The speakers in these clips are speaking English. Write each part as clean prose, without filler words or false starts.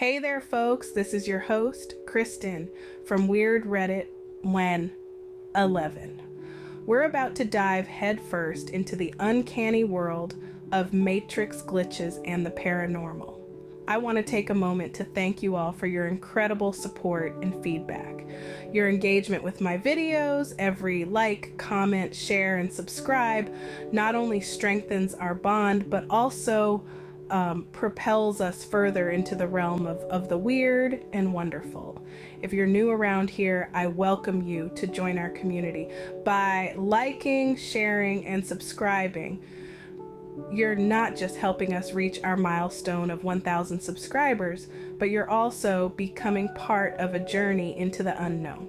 Hey there, folks. This is your host, Kristin, from Weird Reddit When 11. We're about to dive headfirst into the uncanny world of matrix glitches and the paranormal. I want to take a moment to thank you all for your incredible support and feedback. Your engagement with my videos, every like, comment, share, and subscribe not only strengthens our bond, but also propels us further into the realm of the weird and wonderful. If you're new around here, I welcome you to join our community. By liking, sharing, and subscribing, you're not just helping us reach our milestone of 1,000 subscribers, but you're also becoming part of a journey into the unknown.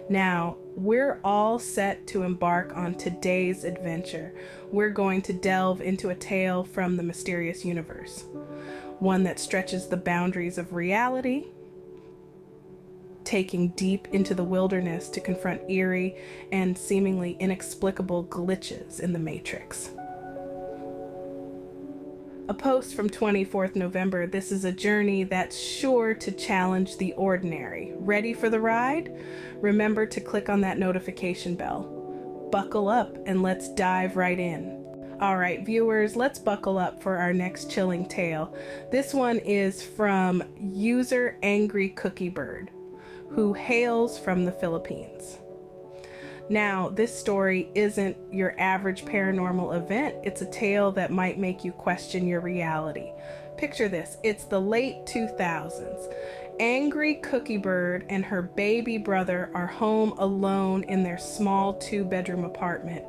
Now, we're all set to embark on today's adventure. We're going to delve into a tale from the mysterious universe, one that stretches the boundaries of reality, taking deep into the wilderness to confront eerie and seemingly inexplicable glitches in the Matrix. A post from 24th November, this is a journey that's sure to challenge the ordinary. Ready for the ride? Remember to click on that notification bell. Buckle up and let's dive right in. All right, viewers, let's buckle up for our next chilling tale. This one is from user Angry Cookie Bird, who hails from the Philippines. Now, this story isn't your average paranormal event. It's a tale that might make you question your reality. Picture this. It's the late 2000s. Angry Cookie Bird and her baby brother are home alone in their small 2-bedroom apartment.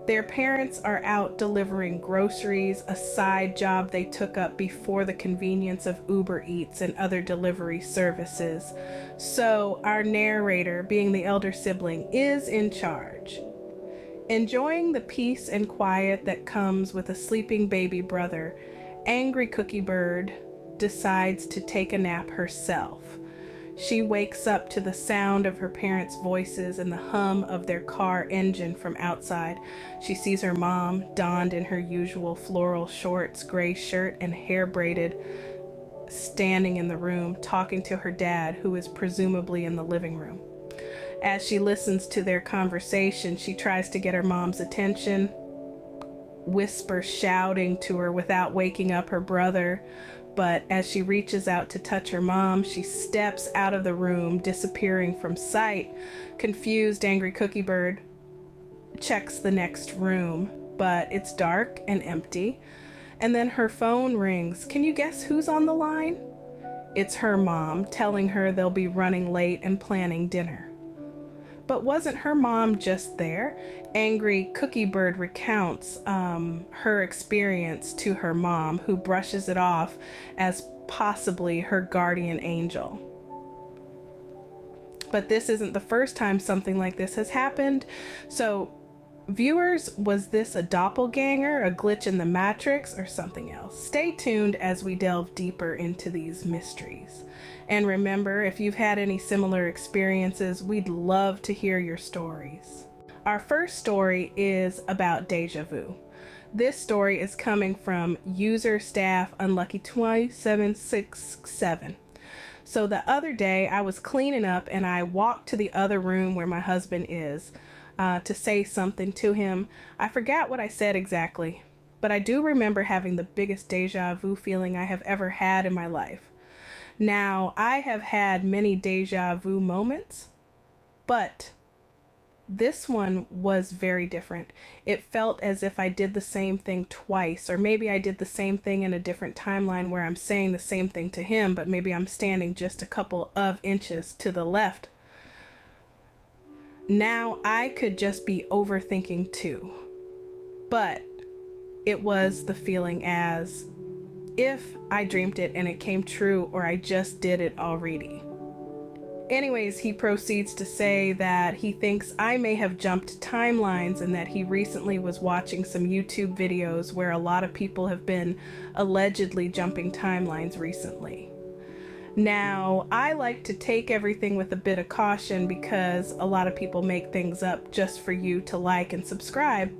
Their parents are out delivering groceries, a side job they took up before the convenience of Uber Eats and other delivery services. So our narrator, being the elder sibling, is in charge. Enjoying the peace and quiet that comes with a sleeping baby brother, Angry Cookie Bird decides to take a nap herself. She wakes up to the sound of her parents' voices and the hum of their car engine from outside. She sees her mom, donned in her usual floral shorts, gray shirt, and hair braided, standing in the room, talking to her dad, who is presumably in the living room. As she listens to their conversation, she tries to get her mom's attention, whisper shouting to her without waking up her brother. But as she reaches out to touch her mom, she steps out of the room, disappearing from sight. Confused, Angry Cookie Bird checks the next room, but it's dark and empty. And then her phone rings. Can you guess who's on the line? It's her mom, telling her they'll be running late and planning dinner. But wasn't her mom just there? Angry Cookie Bird recounts her experience to her mom, who brushes it off as possibly her guardian angel. But this isn't the first time something like this has happened. So, viewers, was this a doppelganger, a glitch in the matrix, or something else? Stay tuned as we delve deeper into these mysteries. And remember, if you've had any similar experiences, we'd love to hear your stories. Our first story is about Deja Vu. This story is coming from user staff Unlucky2767. So the other day I was cleaning up and I walked to the other room where my husband is to say something to him. I forgot what I said exactly, but I do remember having the biggest deja vu feeling I have ever had in my life. Now, I have had many deja vu moments, but this one was very different. It felt as if I did the same thing twice, or maybe I did the same thing in a different timeline where I'm saying the same thing to him, but maybe I'm standing just a couple of inches to the left. Now, I could just be overthinking too, but it was the feeling as if I dreamed it and it came true, or I just did it already. Anyways, he proceeds to say that he thinks I may have jumped timelines and that he recently was watching some YouTube videos where a lot of people have been allegedly jumping timelines recently. Now, I like to take everything with a bit of caution because a lot of people make things up just for you to like and subscribe.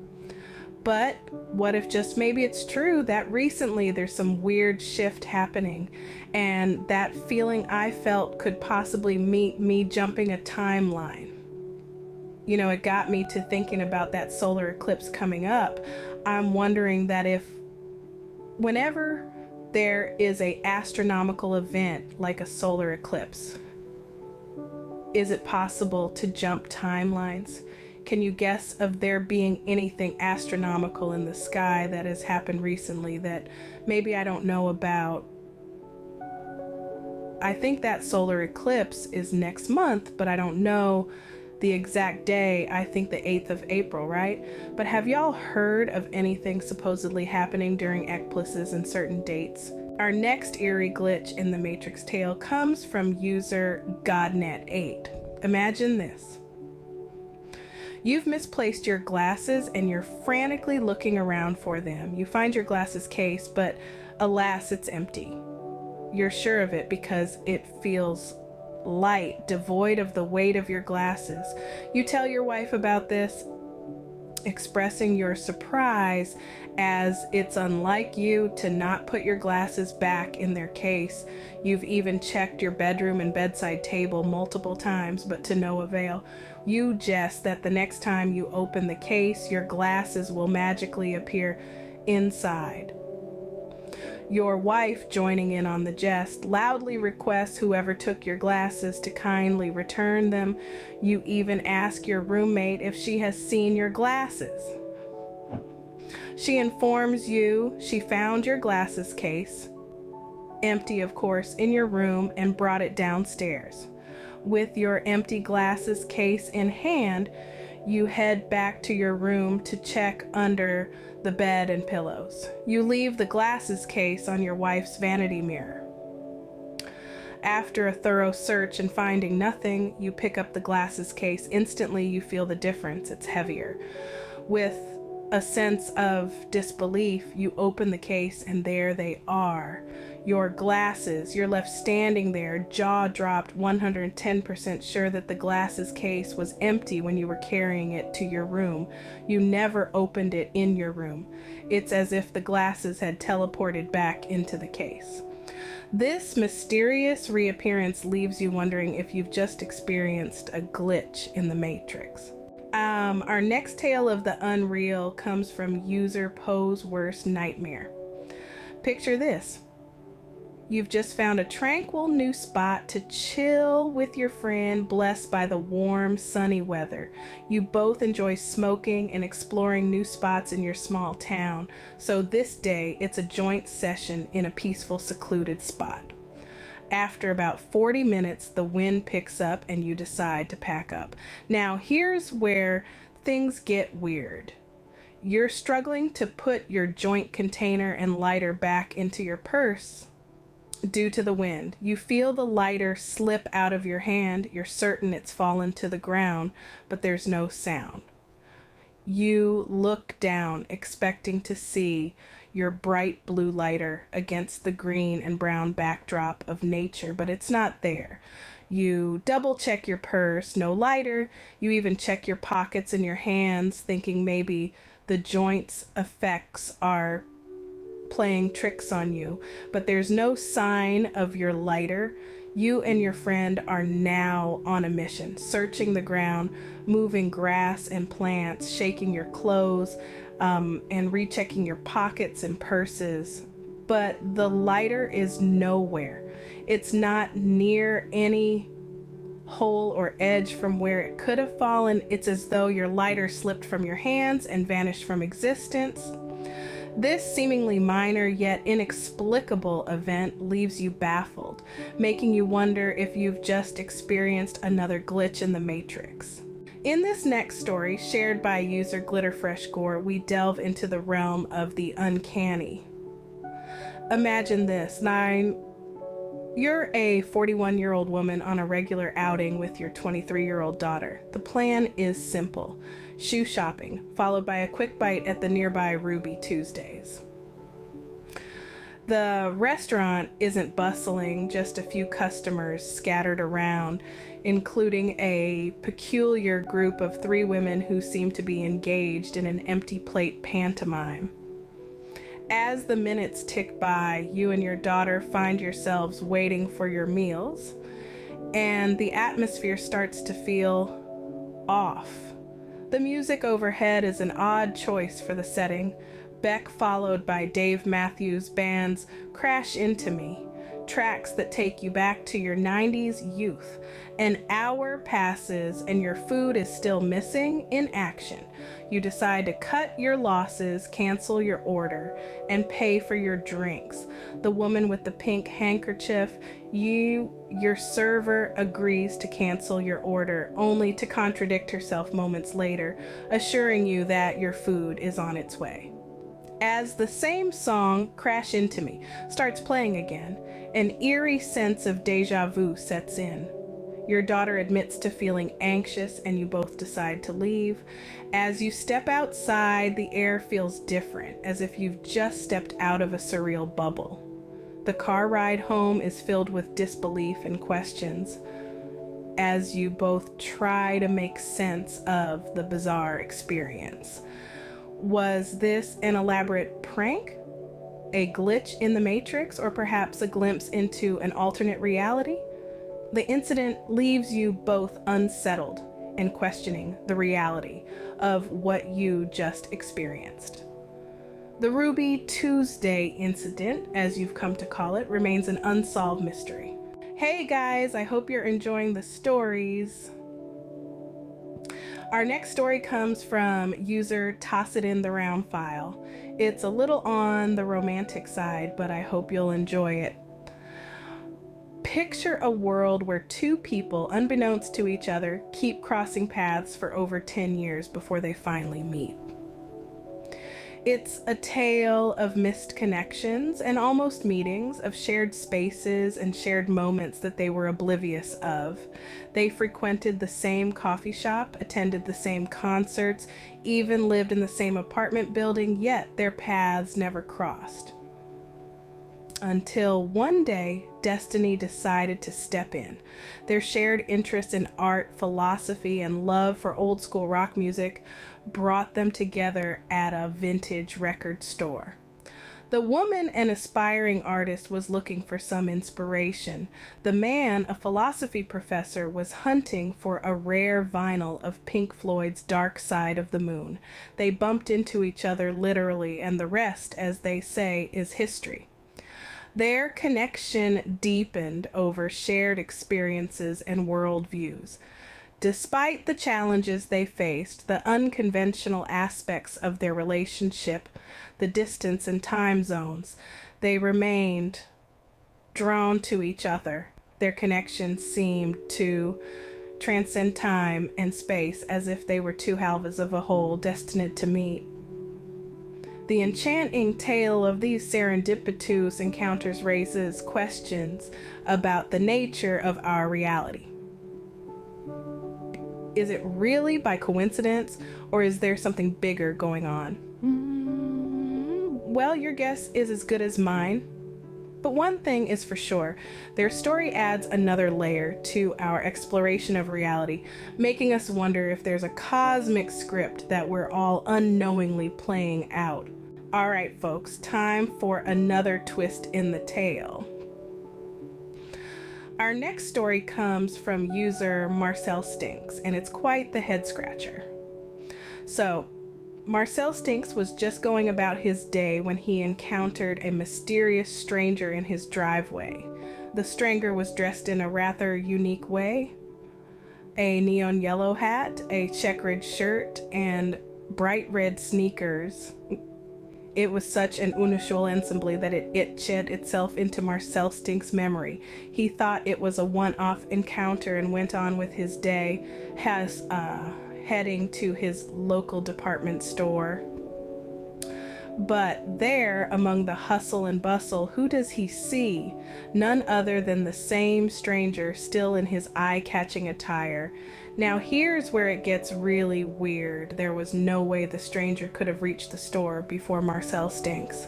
But what if just maybe it's true that recently there's some weird shift happening, and that feeling I felt could possibly meet me jumping a timeline? You know, it got me to thinking about that solar eclipse coming up. I'm wondering that if whenever there is a astronomical event like a solar eclipse, is it possible to jump timelines? Can you guess of there being anything astronomical in the sky that has happened recently that maybe I don't know about? I think that solar eclipse is next month, but I don't know the exact day. I think the 8th of April, right? But have y'all heard of anything supposedly happening during eclipses and certain dates? Our next eerie glitch in the Matrix tale comes from user Godnet8. Imagine this. You've misplaced your glasses and you're frantically looking around for them. You find your glasses case, but alas, it's empty. You're sure of it because it feels light, devoid of the weight of your glasses. You tell your wife about this, expressing your surprise as it's unlike you to not put your glasses back in their case. You've even checked your bedroom and bedside table multiple times, but to no avail. You jest that the next time you open the case, your glasses will magically appear inside. Your wife, joining in on the jest, loudly requests whoever took your glasses to kindly return them. You even ask your roommate if she has seen your glasses. She informs you she found your glasses case, empty of course, in your room and brought it downstairs. With your empty glasses case in hand, you head back to your room to check under the bed and pillows. You leave the glasses case on your wife's vanity mirror. After a thorough search and finding nothing, you pick up the glasses case. Instantly, you feel the difference. It's heavier. With a sense of disbelief, you open the case and there they are. Your glasses. You're left standing there, jaw dropped, 110% sure that the glasses case was empty when you were carrying it to your room. You never opened it in your room. It's as if the glasses had teleported back into the case. This mysterious reappearance leaves you wondering if you've just experienced a glitch in the Matrix. Our next tale of the unreal comes from user Poe's Worst Nightmare. Picture this. You've just found a tranquil new spot to chill with your friend, blessed by the warm, sunny weather. You both enjoy smoking and exploring new spots in your small town. So this day, it's a joint session in a peaceful, secluded spot. After about 40 minutes, the wind picks up and you decide to pack up. Now, here's where things get weird. You're struggling to put your joint container and lighter back into your purse due to the wind. You feel the lighter slip out of your hand. You're certain it's fallen to the ground, but there's no sound. You look down, expecting to see your bright blue lighter against the green and brown backdrop of nature, but it's not there. You double check your purse, no lighter. You even check your pockets and your hands, thinking maybe the joint's effects are playing tricks on you, but there's no sign of your lighter. You and your friend are now on a mission, searching the ground, moving grass and plants, shaking your clothes, and rechecking your pockets and purses. But the lighter is nowhere. It's not near any hole or edge from where it could have fallen. It's as though your lighter slipped from your hands and vanished from existence. This seemingly minor yet inexplicable event leaves you baffled, making you wonder if you've just experienced another glitch in the Matrix. In this next story, shared by user GlitterFreshGore, we delve into the realm of the uncanny. Imagine this. You're a 41-year-old woman on a regular outing with your 23-year-old daughter. The plan is simple. Shoe shopping, followed by a quick bite at the nearby Ruby Tuesdays. The restaurant isn't bustling, just a few customers scattered around, including a peculiar group of three women who seem to be engaged in an empty plate pantomime. As the minutes tick by, you and your daughter find yourselves waiting for your meals, and the atmosphere starts to feel off. The music overhead is an odd choice for the setting. Beck followed by Dave Matthews Band's Crash Into Me, tracks that take you back to your 90s youth. An hour passes and your food is still missing in action. You decide to cut your losses, cancel your order, and pay for your drinks. The woman with the pink handkerchief, your server agrees to cancel your order, only to contradict herself moments later, assuring you that your food is on its way. As the same song, Crash Into Me, starts playing again, an eerie sense of deja vu sets in. Your daughter admits to feeling anxious and you both decide to leave. As you step outside, the air feels different, as if you've just stepped out of a surreal bubble. The car ride home is filled with disbelief and questions as you both try to make sense of the bizarre experience. Was this an elaborate prank, a glitch in the Matrix, or perhaps a glimpse into an alternate reality? The incident leaves you both unsettled and questioning the reality of what you just experienced. The Ruby Tuesday incident, as you've come to call it, remains an unsolved mystery. Hey guys, I hope you're enjoying the stories. Our next story comes from user Toss It In the Round File. It's a little on the romantic side, but I hope you'll enjoy it. Picture a world where two people, unbeknownst to each other, keep crossing paths for over 10 years before they finally meet. It's a tale of missed connections and almost meetings, of shared spaces and shared moments that they were oblivious of. They frequented the same coffee shop, attended the same concerts, even lived in the same apartment building, yet their paths never crossed. Until one day, destiny decided to step in. Their shared interest in art, philosophy, and love for old school rock music brought them together at a vintage record store. The woman, an aspiring artist, was looking for some inspiration. The man, a philosophy professor, was hunting for a rare vinyl of Pink Floyd's Dark Side of the Moon. They bumped into each other literally, and the rest, as they say, is history. Their connection deepened over shared experiences and worldviews. Despite the challenges they faced, the unconventional aspects of their relationship, the distance and time zones, they remained drawn to each other. Their connection seemed to transcend time and space, as if they were two halves of a whole destined to meet. The enchanting tale of these serendipitous encounters raises questions about the nature of our reality. Is it really by coincidence, or is there something bigger going on? Well, your guess is as good as mine. But one thing is for sure, their story adds another layer to our exploration of reality, making us wonder if there's a cosmic script that we're all unknowingly playing out. All right, folks, time for another twist in the tale. Our next story comes from user Marcel Stinks, and it's quite the head scratcher. So, Marcel Stinks was just going about his day when he encountered a mysterious stranger in his driveway. The stranger was dressed in a rather unique way. A neon yellow hat, a checkered shirt, and bright red sneakers. It was such an unusual ensemble that it etched itself into Marcel Stink's memory. He thought it was a one-off encounter and went on with his day, heading to his local department store. But there, among the hustle and bustle, who does he see? None other than the same stranger, still in his eye-catching attire. Now here's where it gets really weird. There was no way the stranger could have reached the store before Marcel Stinks.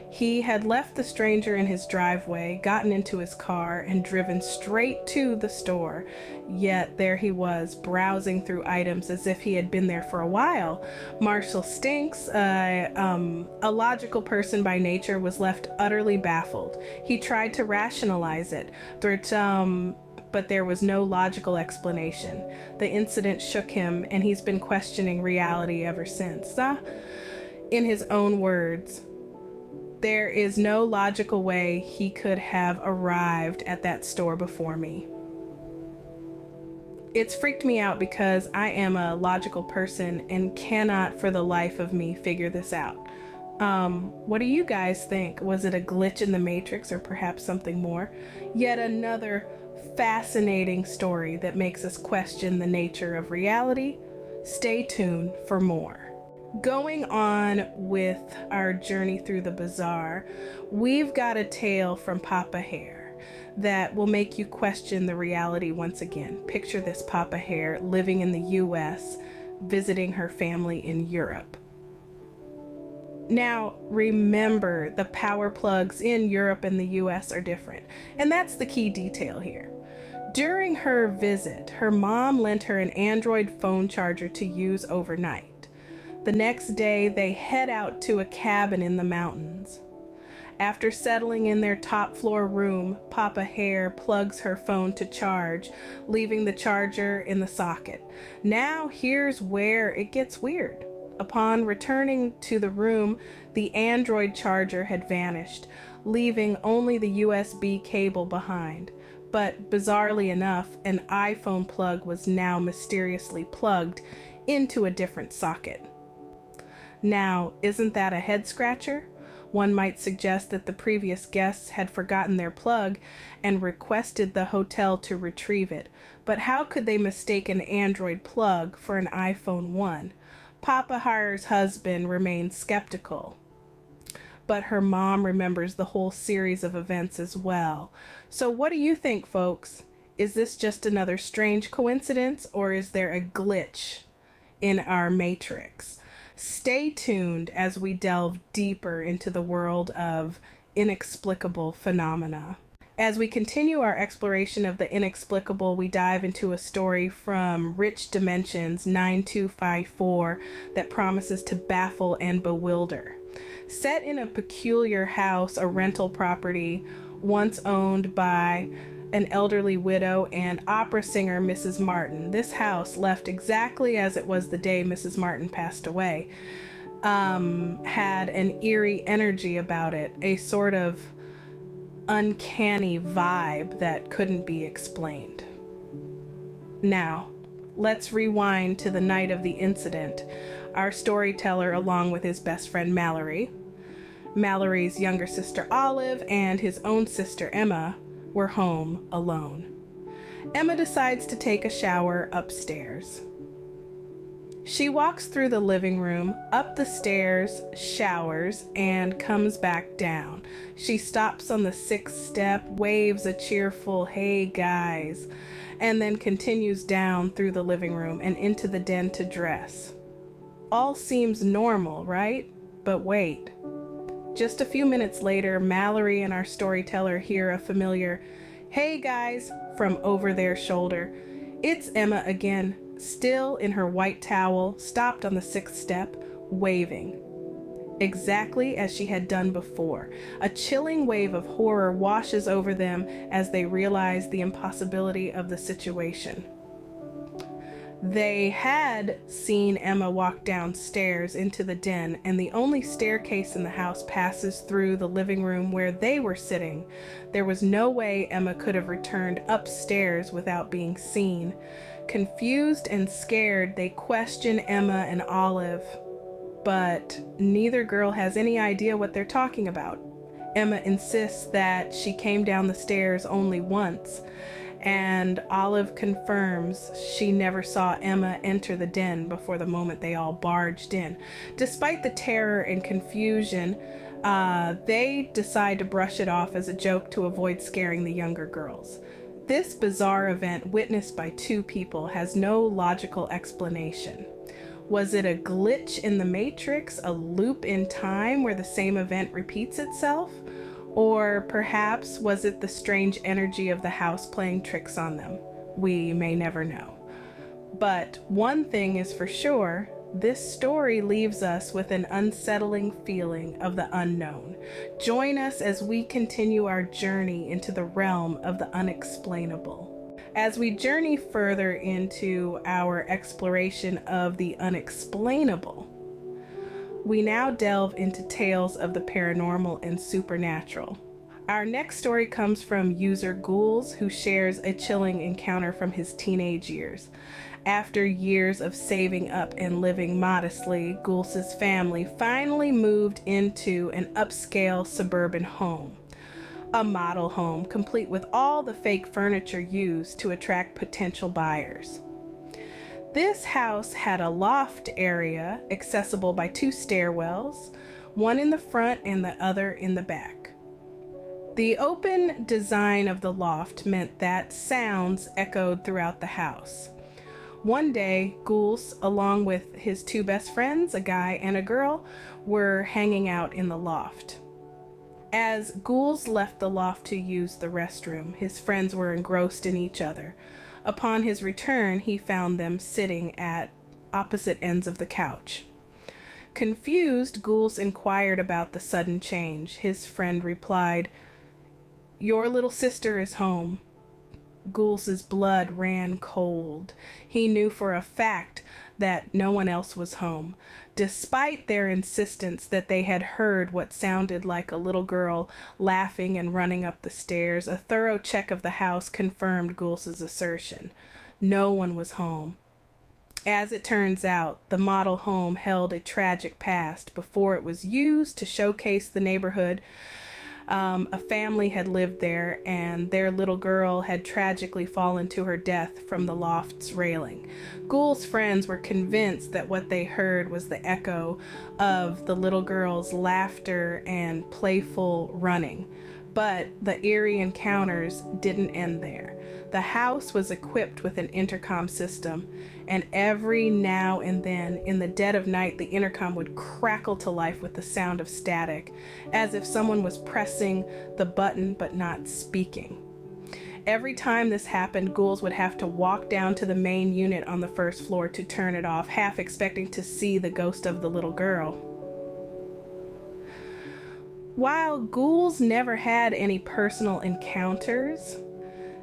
He had left the stranger in his driveway, gotten into his car, and driven straight to the store. Yet there he was, browsing through items as if he had been there for a while. Marshall Stinks, a logical person by nature, was left utterly baffled. He tried to rationalize it, but there was no logical explanation. The incident shook him, and he's been questioning reality ever since. In his own words, there is no logical way he could have arrived at that store before me. It's freaked me out because I am a logical person and cannot for the life of me figure this out. What do you guys think? Was it a glitch in the Matrix or perhaps something more? Yet another fascinating story that makes us question the nature of reality. Stay tuned for more. Going on with our journey through the bizarre, we've got a tale from Papa Hare that will make you question the reality once again. Picture this Papa Hare living in the US, visiting her family in Europe. Now, remember, the power plugs in Europe and the US are different, and that's the key detail here. During her visit, her mom lent her an Android phone charger to use overnight. The next day, they head out to a cabin in the mountains. After settling in their top floor room, Papa Hare plugs her phone to charge, leaving the charger in the socket. Now, here's where it gets weird. Upon returning to the room, the Android charger had vanished, leaving only the USB cable behind. But bizarrely enough, an iPhone plug was now mysteriously plugged into a different socket. Now, isn't that a head scratcher? One might suggest that the previous guests had forgotten their plug and requested the hotel to retrieve it. But how could they mistake an Android plug for an iPhone 1? Papa Hare's husband remains skeptical, but her mom remembers the whole series of events as well. So what do you think, folks? Is this just another strange coincidence, or is there a glitch in our matrix? Stay tuned as we delve deeper into the world of inexplicable phenomena. As we continue our exploration of the inexplicable, we dive into a story from Rich Dimensions 9254 that promises to baffle and bewilder. Set in a peculiar house, a rental property once owned by an elderly widow and opera singer Mrs. Martin. This house, left exactly as it was the day Mrs. Martin passed away, had an eerie energy about it, a sort of uncanny vibe that couldn't be explained. Now, let's rewind to the night of the incident. Our storyteller, along with his best friend Mallory, Mallory's younger sister Olive, and his own sister Emma, were home alone. Emma decides to take a shower upstairs. She walks through the living room, up the stairs, showers, and comes back down. She stops on the 6th step, waves a cheerful, "Hey guys," and then continues down through the living room and into the den to dress. All seems normal, right? But wait. Just a few minutes later, Mallory and our storyteller hear a familiar "Hey guys" from over their shoulder. It's Emma again, still in her white towel, stopped on the 6th step, waving. Exactly as she had done before. A chilling wave of horror washes over them as they realize the impossibility of the situation. They had seen Emma walk downstairs into the den, and the only staircase in the house passes through the living room where they were sitting. There was no way Emma could have returned upstairs without being seen. Confused and scared, they question Emma and Olive, but neither girl has any idea what they're talking about. Emma insists that she came down the stairs only once, and Olive confirms she never saw Emma enter the den before the moment they all barged in. Despite the terror and confusion, they decide to brush it off as a joke to avoid scaring the younger girls. This bizarre event, witnessed by two people, has no logical explanation. Was it a glitch in the matrix, a loop in time where the same event repeats itself? Or perhaps was it the strange energy of the house playing tricks on them? We may never know. But one thing is for sure, this story leaves us with an unsettling feeling of the unknown. Join us as we continue our journey into the realm of the unexplainable. As we journey further into our exploration of the unexplainable, we now delve into tales of the paranormal and supernatural. Our next story comes from user Ghouls, who shares a chilling encounter from his teenage years. After years of saving up and living modestly, Ghouls' family finally moved into an upscale suburban home. A model home complete with all the fake furniture used to attract potential buyers. This house had a loft area accessible by 2 stairwells, one in the front and the other in the back. The open design of the loft meant that sounds echoed throughout the house. One day, Ghouls, along with his 2 best friends, a guy and a girl, were hanging out in the loft. As Ghouls left the loft to use the restroom, his friends were engrossed in each other. Upon his return, he found them sitting at opposite ends of the couch. Confused, Ghouls inquired about the sudden change. His friend replied, "Your little sister is home." Ghouls' blood ran cold. He knew for a fact that no one else was home, despite their insistence that they had heard what sounded like a little girl laughing and running up the stairs. A thorough check of the house confirmed Ghouls' assertion. No one was home. As it turns out, the model home held a tragic past. Before it was used to showcase the neighborhood, a family had lived there, and their little girl had tragically fallen to her death from the loft's railing. Ghouls' friends were convinced that what they heard was the echo of the little girl's laughter and playful running. But the eerie encounters didn't end there. The house was equipped with an intercom system, and every now and then, in the dead of night, the intercom would crackle to life with the sound of static, as if someone was pressing the button but not speaking. Every time this happened, Ghouls would have to walk down to the main unit on the first floor to turn it off, half expecting to see the ghost of the little girl. While Ghouls never had any personal encounters,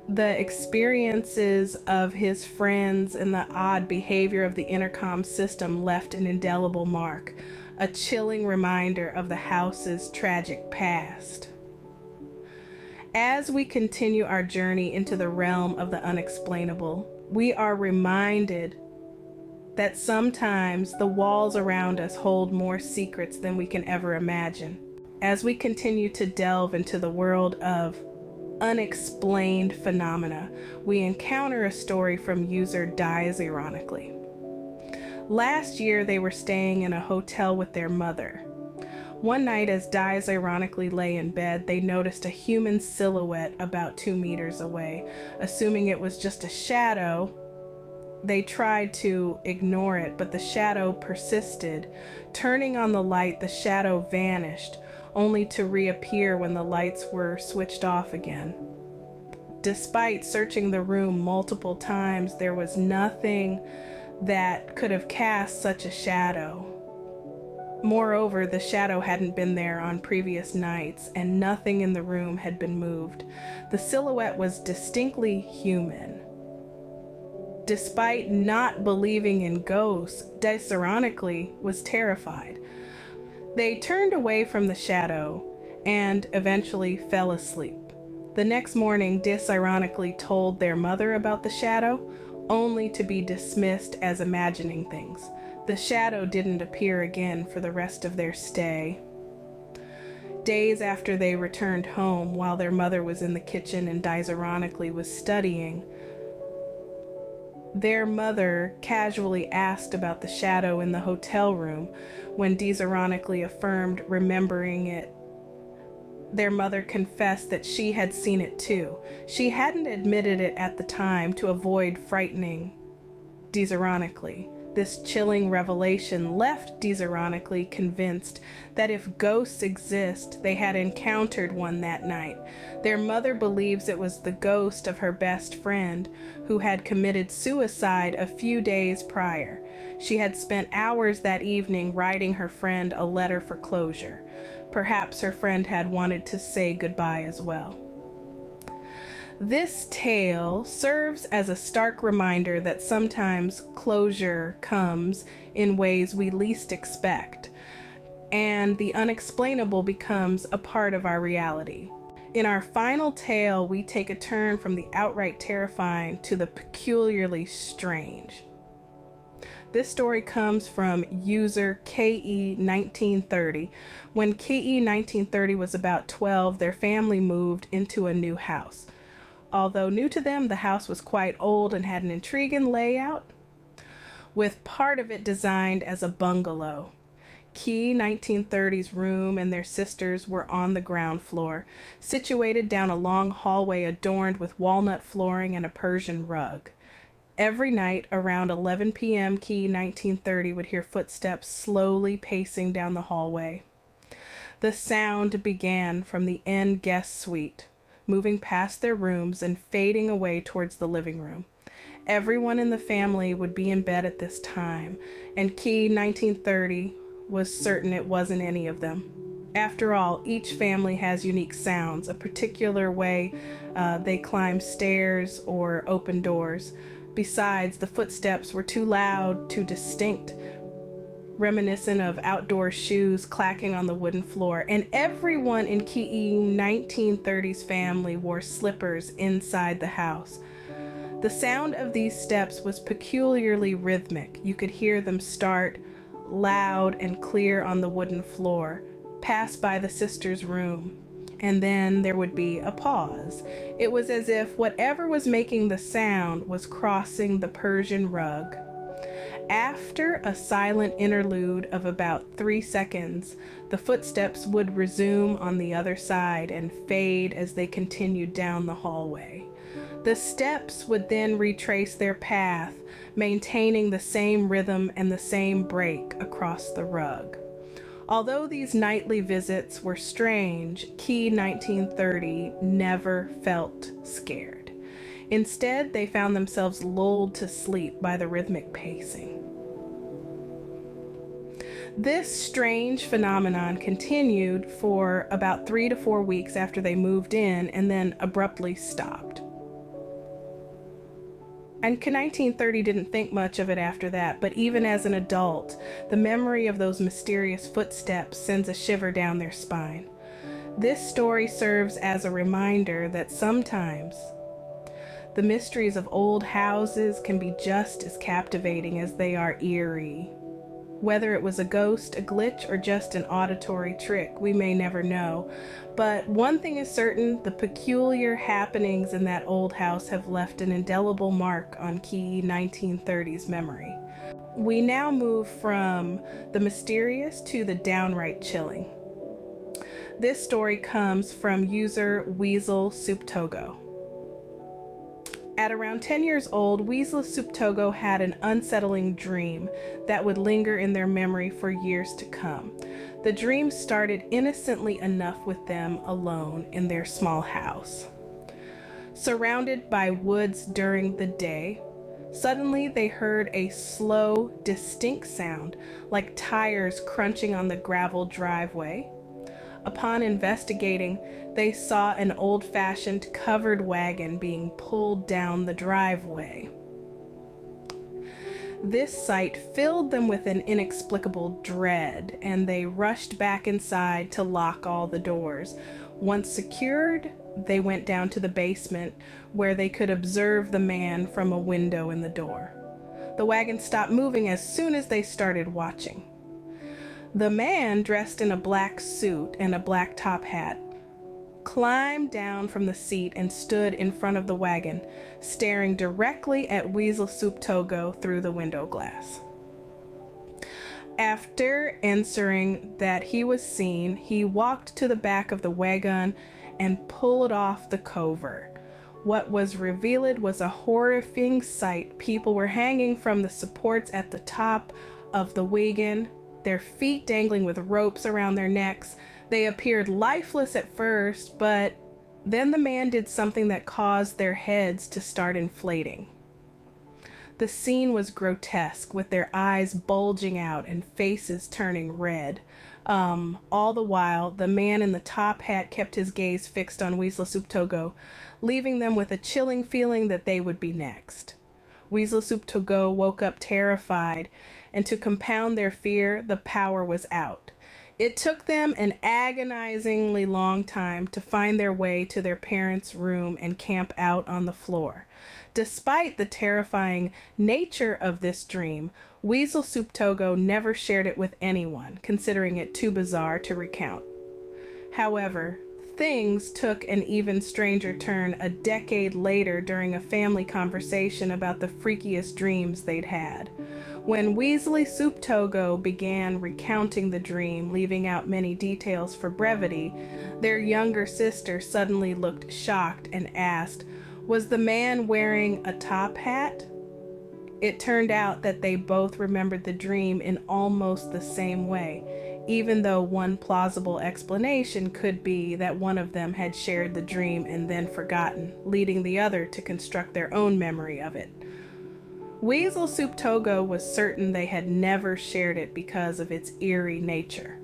the experiences of his friends and the odd behavior of the intercom system left an indelible mark, a chilling reminder of the house's tragic past. As we continue our journey into the realm of the unexplainable, we are reminded that sometimes the walls around us hold more secrets than we can ever imagine. As we continue to delve into the world of unexplained phenomena, we encounter a story from user Dies Ironically. Last year, they were staying in a hotel with their mother. One night, as Dies ironically lay in bed, they noticed a human silhouette about 2 meters away. Assuming it was just a shadow, they tried to ignore it, but the shadow persisted. Turning on the light, the shadow vanished, only to reappear when the lights were switched off again. Despite searching the room multiple times, there was nothing that could have cast such a shadow. Moreover, the shadow hadn't been there on previous nights, and nothing in the room had been moved. The silhouette was distinctly human. Despite not believing in ghosts, Dies ironically was terrified. They turned away from the shadow and eventually fell asleep. The next morning, Dies ironically told their mother about the shadow, only to be dismissed as imagining things. The shadow didn't appear again for the rest of their stay. Days after they returned home, while their mother was in the kitchen and Dies ironically was studying, their mother casually asked about the shadow in the hotel room. When Dies ironically affirmed remembering it, their mother confessed that she had seen it too. She hadn't admitted it at the time to avoid frightening Dies ironically. This chilling revelation left Deja ironically convinced that if ghosts exist, they had encountered one that night. Their mother believes it was the ghost of her best friend who had committed suicide a few days prior. She had spent hours that evening writing her friend a letter for closure. Perhaps her friend had wanted to say goodbye as well. This tale serves as a stark reminder that sometimes closure comes in ways we least expect, and the unexplainable becomes a part of our reality. In our final tale, we take a turn from the outright terrifying to the peculiarly strange. This story comes from user KE1930. When KE1930 was about 12, their family moved into a new house. Although new to them, the house was quite old and had an intriguing layout, with part of it designed as a bungalow. Key 1930's room and their sisters were on the ground floor, situated down a long hallway adorned with walnut flooring and a Persian rug. Every night around 11 p.m., Key 1930 would hear footsteps slowly pacing down the hallway. The sound began from the end guest suite, moving past their rooms and fading away towards the living room. Everyone in the family would be in bed at this time, and Key 1930 was certain it wasn't any of them. After all, each family has unique sounds, a particular way they climb stairs or open doors. Besides, the footsteps were too loud, too distinct, reminiscent of outdoor shoes clacking on the wooden floor, and everyone in Key 1930's family wore slippers inside the house. The sound of these steps was peculiarly rhythmic. You could hear them start loud and clear on the wooden floor, pass by the sisters' room, and then there would be a pause. It was as if whatever was making the sound was crossing the Persian rug. After a silent interlude of about 3 seconds, the footsteps would resume on the other side and fade as they continued down the hallway. The steps would then retrace their path, maintaining the same rhythm and the same break across the rug. Although these nightly visits were strange, Key 1930 never felt scared. Instead, they found themselves lulled to sleep by the rhythmic pacing. This strange phenomenon continued for about 3 to 4 weeks after they moved in and then abruptly stopped. And 1930 didn't think much of it after that, but even as an adult, the memory of those mysterious footsteps sends a shiver down their spine. This story serves as a reminder that sometimes the mysteries of old houses can be just as captivating as they are eerie. Whether it was a ghost, a glitch, or just an auditory trick, we may never know. But one thing is certain, the peculiar happenings in that old house have left an indelible mark on Key 1930's memory. We now move from the mysterious to the downright chilling. This story comes from user Weasel Soup Togo. At around 10 years old, Weasel Soup Togo had an unsettling dream that would linger in their memory for years to come. The dream started innocently enough with them alone in their small house. Surrounded by woods during the day, suddenly they heard a slow, distinct sound like tires crunching on the gravel driveway. Upon investigating, they saw an old-fashioned covered wagon being pulled down the driveway. This sight filled them with an inexplicable dread, and they rushed back inside to lock all the doors. Once secured, they went down to the basement, where they could observe the man from a window in the door. The wagon stopped moving as soon as they started watching. The man, dressed in a black suit and a black top hat, climbed down from the seat and stood in front of the wagon, staring directly at Weasel Soup Togo through the window glass. After answering that he was seen, he walked to the back of the wagon and pulled off the cover. What was revealed was a horrifying sight. People were hanging from the supports at the top of the wagon, their feet dangling with ropes around their necks. They appeared lifeless at first, but then the man did something that caused their heads to start inflating. The scene was grotesque, with their eyes bulging out and faces turning red. All the while, the man in the top hat kept his gaze fixed on Weasel Soup Togo, leaving them with a chilling feeling that they would be next. Weasel Soup Togo woke up terrified, and to compound their fear, the power was out. It took them an agonizingly long time to find their way to their parents' room and camp out on the floor. Despite the terrifying nature of this dream, Weasel Soup Togo never shared it with anyone, considering it too bizarre to recount. However, things took an even stranger turn a decade later during a family conversation about the freakiest dreams they'd had. When Weasley Soup Togo began recounting the dream, leaving out many details for brevity, their younger sister suddenly looked shocked and asked, "Was the man wearing a top hat?" It turned out that they both remembered the dream in almost the same way, even though one plausible explanation could be that one of them had shared the dream and then forgotten, leading the other to construct their own memory of it. Weasel Soup Togo was certain they had never shared it because of its eerie nature.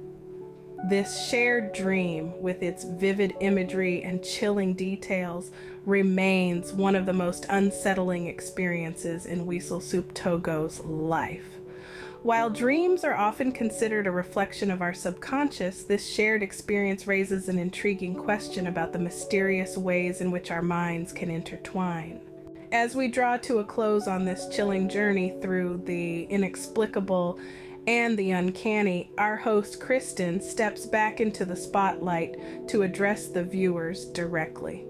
This shared dream, with its vivid imagery and chilling details, remains one of the most unsettling experiences in Weasel Soup Togo's life. While dreams are often considered a reflection of our subconscious, this shared experience raises an intriguing question about the mysterious ways in which our minds can intertwine. As we draw to a close on this chilling journey through the inexplicable and the uncanny, our host Kristin steps back into the spotlight to address the viewers directly.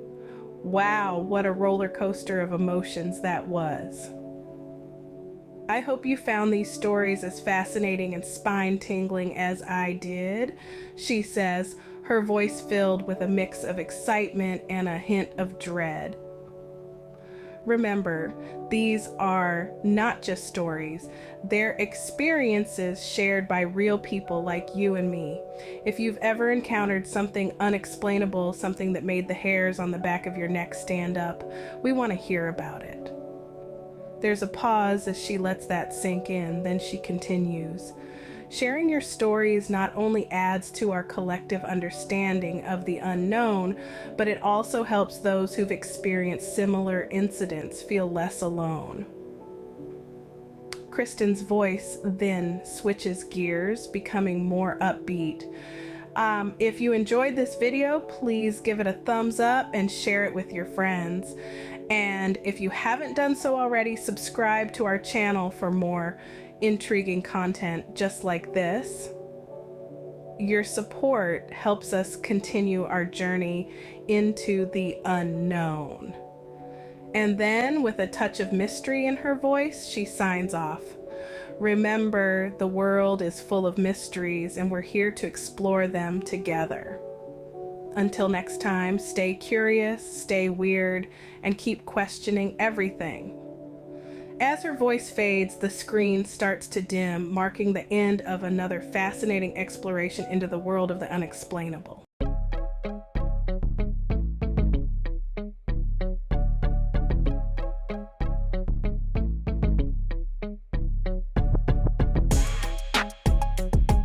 Wow, what a roller coaster of emotions that was. I hope you found these stories as fascinating and spine-tingling as I did, she says, her voice filled with a mix of excitement and a hint of dread. Remember, these are not just stories, they're experiences shared by real people like you and me. If you've ever encountered something unexplainable, something that made the hairs on the back of your neck stand up, we want to hear about it. There's a pause as she lets that sink in, then she continues. Sharing your stories not only adds to our collective understanding of the unknown, but it also helps those who've experienced similar incidents feel less alone. Kristin's voice then switches gears, becoming more upbeat. If you enjoyed this video, please give it a thumbs up and share it with your friends. And if you haven't done so already, subscribe to our channel for more intriguing content just like this. Your support helps us continue our journey into the unknown. And then, with a touch of mystery in her voice, she signs off. Remember, the world is full of mysteries, and we're here to explore them together. Until next time, stay curious, stay weird, and keep questioning everything. As her voice fades, the screen starts to dim, marking the end of another fascinating exploration into the world of the unexplainable.